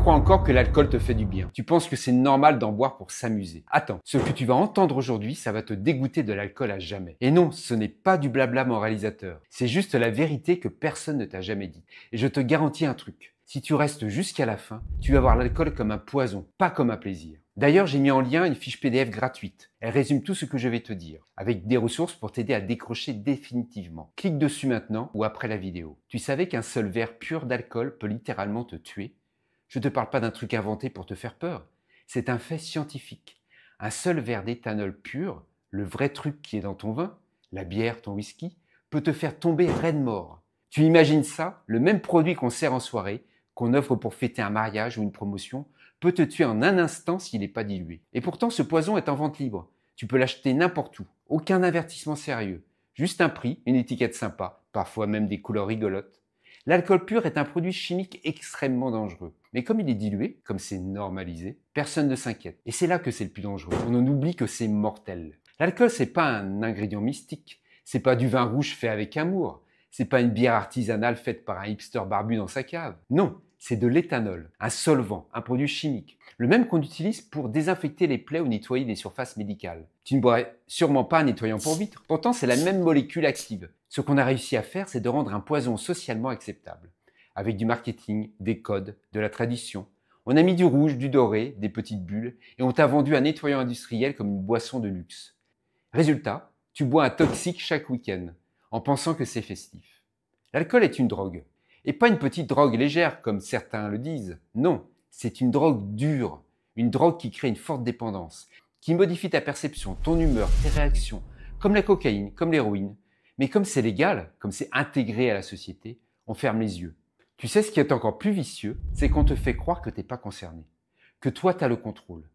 crois encore que l'alcool te fait du bien. Tu penses que c'est normal d'en boire pour s'amuser. Attends, ce que tu vas entendre aujourd'hui, ça va te dégoûter de l'alcool à jamais. Et non, ce n'est pas du blabla moralisateur. C'est juste la vérité que personne ne t'a jamais dit. Et je te garantis un truc. Si tu restes jusqu'à la fin, tu vas voir l'alcool comme un poison, pas comme un plaisir. D'ailleurs, j'ai mis en lien une fiche PDF gratuite. Elle résume tout ce que je vais te dire, avec des ressources pour t'aider à décrocher définitivement. Clique dessus maintenant ou après la vidéo. Tu savais qu'un seul verre pur d'alcool peut littéralement te tuer? Je ne te parle pas d'un truc inventé pour te faire peur. C'est un fait scientifique. Un seul verre d'éthanol pur, le vrai truc qui est dans ton vin, la bière, ton whisky, peut te faire tomber raide mort. Tu imagines ça? Le même produit qu'on sert en soirée, qu'on offre pour fêter un mariage ou une promotion, peut te tuer en un instant s'il n'est pas dilué. Et pourtant, ce poison est en vente libre. Tu peux l'acheter n'importe où. Aucun avertissement sérieux. Juste un prix, une étiquette sympa, parfois même des couleurs rigolotes. L'alcool pur est un produit chimique extrêmement dangereux. Mais comme il est dilué, comme c'est normalisé, personne ne s'inquiète. Et c'est là que c'est le plus dangereux. On en oublie que c'est mortel. L'alcool, c'est pas un ingrédient mystique. C'est pas du vin rouge fait avec amour. C'est pas une bière artisanale faite par un hipster barbu dans sa cave. Non, c'est de l'éthanol, un solvant, un produit chimique. Le même qu'on utilise pour désinfecter les plaies ou nettoyer des surfaces médicales. Tu ne boirais sûrement pas un nettoyant pour vitres. Pourtant, c'est la même molécule active. Ce qu'on a réussi à faire, c'est de rendre un poison socialement acceptable. Avec du marketing, des codes, de la tradition. On a mis du rouge, du doré, des petites bulles, et on t'a vendu un nettoyant industriel comme une boisson de luxe. Résultat, tu bois un toxique chaque week-end, en pensant que c'est festif. L'alcool est une drogue. Et pas une petite drogue légère, comme certains le disent. Non, c'est une drogue dure. Une drogue qui crée une forte dépendance, qui modifie ta perception, ton humeur, tes réactions, comme la cocaïne, comme l'héroïne. Mais comme c'est légal, comme c'est intégré à la société, on ferme les yeux. Tu sais ce qui est encore plus vicieux, c'est qu'on te fait croire que t'es pas concerné, que toi t'as le contrôle.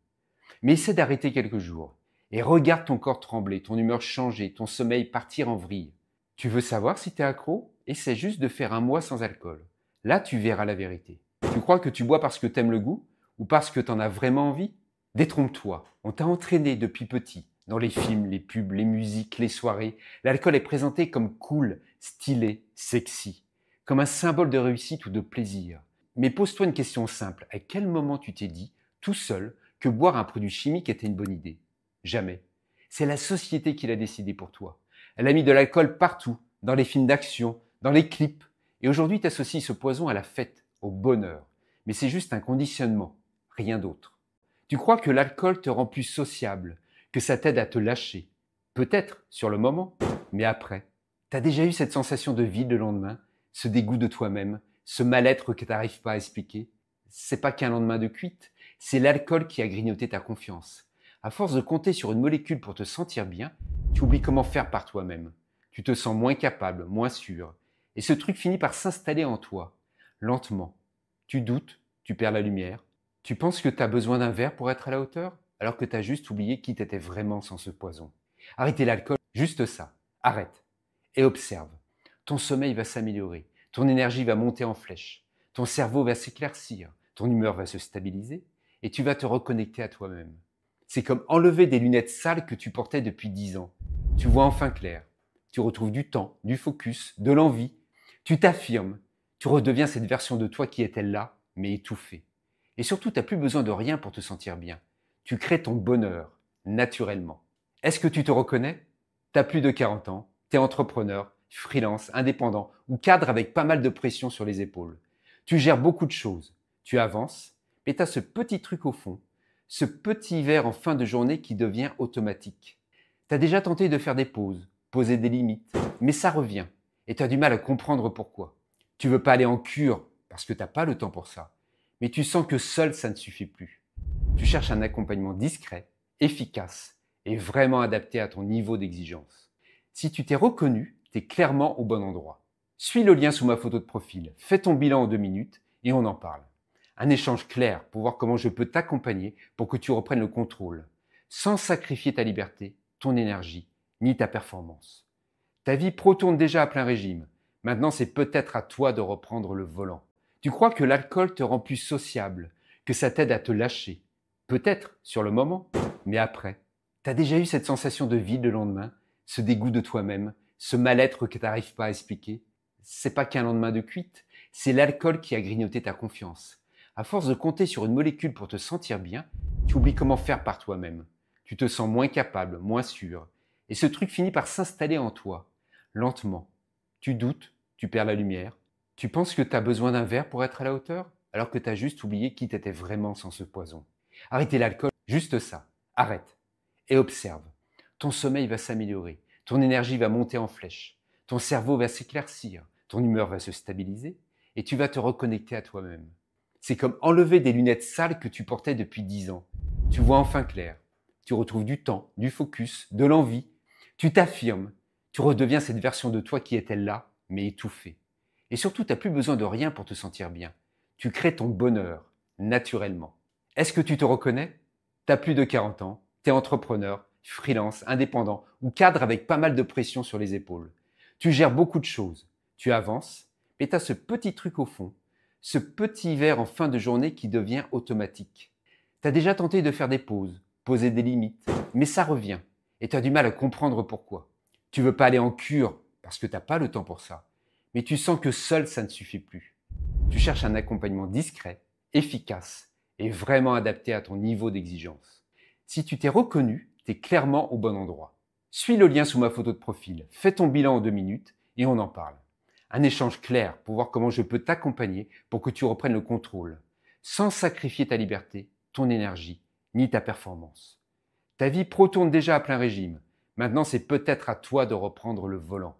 Mais essaie d'arrêter quelques jours et regarde ton corps trembler, ton humeur changer, ton sommeil partir en vrille. Tu veux savoir si t'es accro? Essaie juste de faire un mois sans alcool. Là, tu verras la vérité. Tu crois que tu bois parce que t'aimes le goût ou parce que t'en as vraiment envie? Détrompe-toi, on t'a entraîné depuis petit. Dans les films, les pubs, les musiques, les soirées, l'alcool est présenté comme cool, stylé, sexy, comme un symbole de réussite ou de plaisir. Mais pose-toi une question simple. À quel moment tu t'es dit, tout seul, que boire un produit chimique était une bonne idée? Jamais. C'est la société qui l'a décidé pour toi. Elle a mis de l'alcool partout, dans les films d'action, dans les clips. Et aujourd'hui, tu associes ce poison à la fête, au bonheur. Mais c'est juste un conditionnement, rien d'autre. Tu crois que l'alcool te rend plus sociable, que ça t'aide à te lâcher. Peut-être sur le moment, mais après. T'as déjà eu cette sensation de vide le lendemain, ce dégoût de toi-même, ce mal-être que t'arrives pas à expliquer? C'est pas qu'un lendemain de cuite, c'est l'alcool qui a grignoté ta confiance. À force de compter sur une molécule pour te sentir bien, tu oublies comment faire par toi-même. Tu te sens moins capable, moins sûr. Et ce truc finit par s'installer en toi, lentement. Tu doutes, tu perds la lumière. Tu penses que tu as besoin d'un verre pour être à la hauteur, alors que tu as juste oublié qui t'étais vraiment sans ce poison. Arrêter l'alcool, juste ça. Arrête. Et observe. Ton sommeil va s'améliorer. Ton énergie va monter en flèche. Ton cerveau va s'éclaircir. Ton humeur va se stabiliser. Et tu vas te reconnecter à toi-même. C'est comme enlever des lunettes sales que tu portais depuis 10 ans. Tu vois enfin clair. Tu retrouves du temps, du focus, de l'envie. Tu t'affirmes. Tu redeviens cette version de toi qui était là, mais étouffée. Et surtout, tu n'as plus besoin de rien pour te sentir bien. Tu crées ton bonheur, naturellement. Est-ce que tu te reconnais? Tu as plus de 40 ans, tu es entrepreneur, freelance, indépendant ou cadre avec pas mal de pression sur les épaules. Tu gères beaucoup de choses. Tu avances, mais tu as ce petit truc au fond, ce petit verre en fin de journée qui devient automatique. Tu as déjà tenté de faire des pauses, poser des limites, mais ça revient et tu as du mal à comprendre pourquoi. Tu veux pas aller en cure parce que tu n'as pas le temps pour ça, mais tu sens que seul ça ne suffit plus. Tu cherches un accompagnement discret, efficace et vraiment adapté à ton niveau d'exigence. Si tu t'es reconnu, tu es clairement au bon endroit. Suis le lien sous ma photo de profil, fais ton bilan en 2 minutes et on en parle. Un échange clair pour voir comment je peux t'accompagner pour que tu reprennes le contrôle, sans sacrifier ta liberté, ton énergie, ni ta performance. Ta vie pro tourne déjà à plein régime. Maintenant, c'est peut-être à toi de reprendre le volant. Tu crois que l'alcool te rend plus sociable, que ça t'aide à te lâcher. Peut-être sur le moment, mais après. T'as déjà eu cette sensation de vide le lendemain, ce dégoût de toi-même, ce mal-être que t'arrives pas à expliquer? C'est pas qu'un lendemain de cuite, c'est l'alcool qui a grignoté ta confiance. À force de compter sur une molécule pour te sentir bien, tu oublies comment faire par toi-même. Tu te sens moins capable, moins sûr. Et ce truc finit par s'installer en toi, lentement. Tu doutes, tu perds la lumière. Tu penses que tu as besoin d'un verre pour être à la hauteur, alors que tu as juste oublié qui t'étais vraiment sans ce poison. Arrêter l'alcool, juste ça. Arrête. Et observe. Ton sommeil va s'améliorer. Ton énergie va monter en flèche. Ton cerveau va s'éclaircir. Ton humeur va se stabiliser. Et tu vas te reconnecter à toi-même. C'est comme enlever des lunettes sales que tu portais depuis 10 ans. Tu vois enfin clair. Tu retrouves du temps, du focus, de l'envie. Tu t'affirmes. Tu redeviens cette version de toi qui était là, mais étouffée. Et surtout, tu n'as plus besoin de rien pour te sentir bien. Tu crées ton bonheur, naturellement. Est-ce que tu te reconnais? Tu as plus de 40 ans, tu es entrepreneur, freelance, indépendant ou cadre avec pas mal de pression sur les épaules. Tu gères beaucoup de choses. Tu avances, mais tu as ce petit truc au fond, ce petit verre en fin de journée qui devient automatique. Tu as déjà tenté de faire des pauses, poser des limites, mais ça revient et tu as du mal à comprendre pourquoi. Tu veux pas aller en cure parce que tu n'as pas le temps pour ça, mais tu sens que seul ça ne suffit plus. Tu cherches un accompagnement discret, efficace et vraiment adapté à ton niveau d'exigence. Si tu t'es reconnu, tu es clairement au bon endroit. Suis le lien sous ma photo de profil, fais ton bilan en 2 minutes et on en parle. Un échange clair pour voir comment je peux t'accompagner pour que tu reprennes le contrôle, sans sacrifier ta liberté, ton énergie, ni ta performance. Ta vie pro tourne déjà à plein régime. Maintenant, c'est peut-être à toi de reprendre le volant.